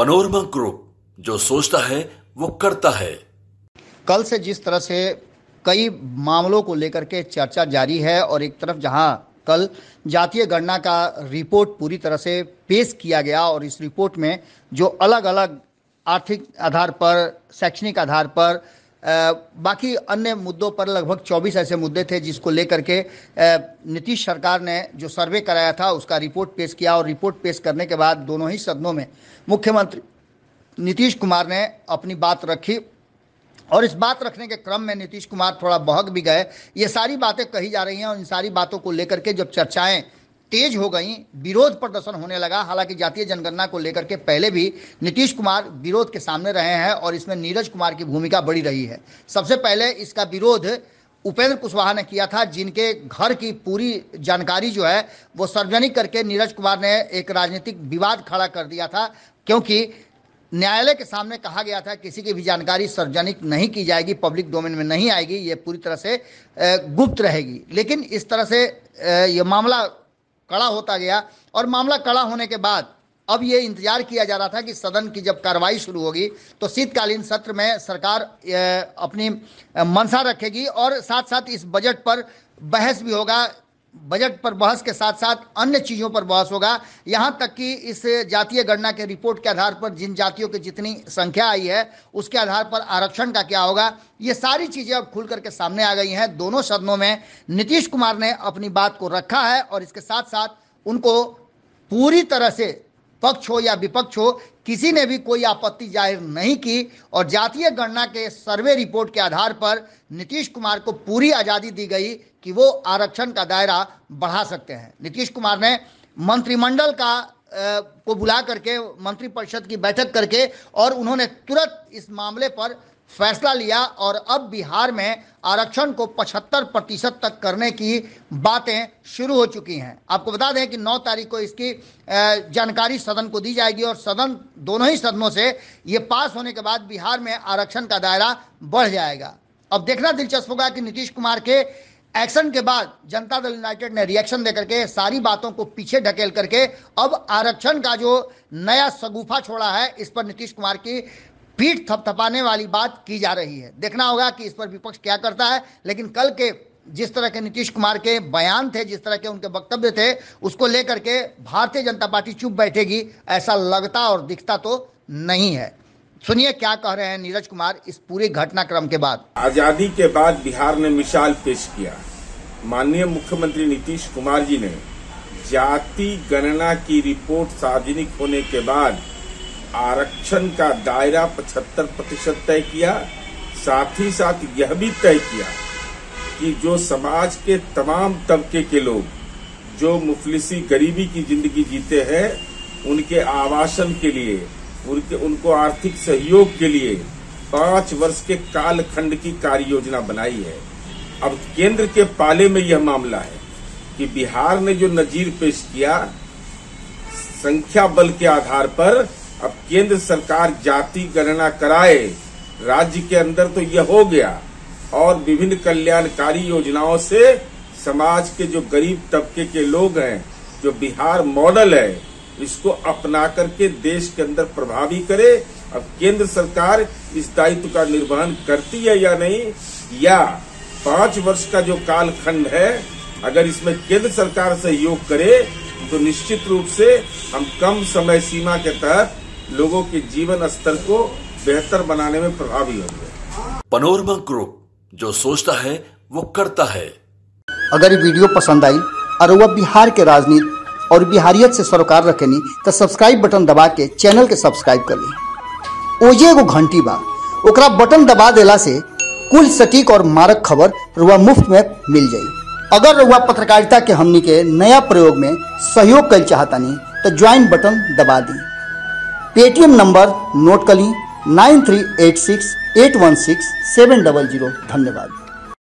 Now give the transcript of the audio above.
Panorama group, जो सोचता है वो करता है। कल से जिस तरह से कई मामलों को लेकर के चर्चा जारी है और एक तरफ जहां कल जातीय गणना का रिपोर्ट पूरी तरह से पेश किया गया और इस रिपोर्ट में जो अलग अलग आर्थिक आधार पर, शैक्षणिक आधार पर, बाकी अन्य मुद्दों पर लगभग 24 ऐसे मुद्दे थे जिसको लेकर के नीतीश सरकार ने जो सर्वे कराया था उसका रिपोर्ट पेश किया और रिपोर्ट पेश करने के बाद दोनों ही सदनों में मुख्यमंत्री नीतीश कुमार ने अपनी बात रखी और इस बात रखने के क्रम में नीतीश कुमार थोड़ा बहक भी गए। ये सारी बातें कही जा रही हैं और इन सारी बातों को लेकर के जब चर्चाएं तेज हो गई, विरोध प्रदर्शन होने लगा। हालांकि जातीय जनगणना को लेकर के पहले भी नीतीश कुमार विरोध के सामने रहे हैं और इसमें नीरज कुमार की भूमिका बड़ी रही है। सबसे पहले इसका विरोध उपेंद्र कुशवाहा ने किया था, जिनके घर की पूरी जानकारी जो है वो सार्वजनिक करके नीरज कुमार ने एक राजनीतिक विवाद खड़ा कर दिया था, क्योंकि न्यायालय के सामने कहा गया था किसी की भी जानकारी सार्वजनिक नहीं की जाएगी, पब्लिक डोमेन में नहीं आएगी, ये पूरी तरह से गुप्त रहेगी। लेकिन इस तरह से ये मामला कड़ा होता गया और मामला कड़ा होने के बाद अब ये इंतजार किया जा रहा था कि सदन की जब कार्रवाई शुरू होगी तो शीतकालीन सत्र में सरकार अपनी मंशा रखेगी और साथ साथ इस बजट पर बहस भी होगा। बजट पर बहस के साथ साथ अन्य चीज़ों पर बहस होगा, यहाँ तक कि इस जातीय गणना के रिपोर्ट के आधार पर जिन जातियों की जितनी संख्या आई है उसके आधार पर आरक्षण का क्या होगा, ये सारी चीज़ें अब खुल करके सामने आ गई हैं। दोनों सदनों में नीतीश कुमार ने अपनी बात को रखा है और इसके साथ साथ उनको पूरी तरह से पक्ष हो या विपक्ष हो, किसी ने भी कोई आपत्ति जाहिर नहीं की और जातीय गणना के सर्वे रिपोर्ट के आधार पर नीतीश कुमार को पूरी आज़ादी दी गई कि वो आरक्षण का दायरा बढ़ा सकते हैं। नीतीश कुमार ने मंत्रिमंडल को बुला करके मंत्रिपरिषद की बैठक करके और उन्होंने तुरंत इस मामले पर फैसला लिया और अब बिहार में आरक्षण को 75% तक करने की बातें शुरू हो चुकी हैं। आपको बता दें कि 9 तारीख को इसकी जानकारी सदन को दी जाएगी और सदन दोनों ही सदनों से ये पास होने के बाद बिहार में आरक्षण का दायरा बढ़ जाएगा। अब देखना दिलचस्प होगा कि नीतीश कुमार के एक्शन के बाद जनता दल यूनाइटेड ने रिएक्शन देकर के सारी बातों को पीछे ढकेल करके अब आरक्षण का जो नया शगुफा छोड़ा है इस पर नीतीश कुमार की पीठ थपथपाने वाली बात की जा रही है। देखना होगा कि इस पर विपक्ष क्या करता है। लेकिन कल के जिस तरह के नीतीश कुमार के बयान थे, जिस तरह के उनके वक्तव्य थे, उसको लेकर के भारतीय जनता पार्टी चुप बैठेगी ऐसा लगता और दिखता तो नहीं है। सुनिए क्या कह रहे हैं नीरज कुमार इस पूरे घटनाक्रम के बाद। आजादी के बाद बिहार ने मिसाल पेश किया। माननीय मुख्यमंत्री नीतीश कुमार जी ने जाति गणना की रिपोर्ट सार्वजनिक होने के बाद आरक्षण का दायरा 75% तय किया। साथ ही साथ यह भी तय किया कि जो समाज के तमाम तबके के लोग जो मुफलिसी गरीबी की जिंदगी जीते हैं उनके आवासन के लिए, उनको आर्थिक सहयोग के लिए 5 वर्ष के कालखंड की कार्य योजना बनाई है। अब केंद्र के पाले में यह मामला है कि बिहार ने जो नजीर पेश किया संख्या बल के आधार पर, अब केंद्र सरकार जाति गणना कराए। राज्य के अंदर तो यह हो गया और विभिन्न कल्याणकारी योजनाओं से समाज के जो गरीब तबके के लोग हैं, जो बिहार मॉडल है, इसको अपना करके देश के अंदर प्रभावी करे। अब केंद्र सरकार इस दायित्व का निर्वहन करती है या नहीं, या 5 वर्ष का जो कालखंड है अगर इसमें केंद्र सरकार सहयोग करे तो निश्चित रूप से हम कम समय सीमा के तहत लोगों के जीवन स्तर को बेहतर बनाने में प्रभावी होंगे। पनोरमा ग्रुप, जो सोचता है वो करता है। अगर ये वीडियो पसंद आई और वह बिहार के राजनीति और बिहारियत से सरोकार रखेनी तो सब्सक्राइब बटन दबा के चैनल के सब्सक्राइब कर ली। ओजे एगो घंटी बा, ओकरा बटन दबा देला से कुल सटीक और मारक खबर रुआ मुफ्त में मिल जाई। अगर रुआ पत्रकारिता के हमनी के नया प्रयोग में सहयोग कर चाहतानी तो ज्वाइन बटन दबा दी। पेटीएम नंबर नोट कर ली 9386816700। धन्यवाद।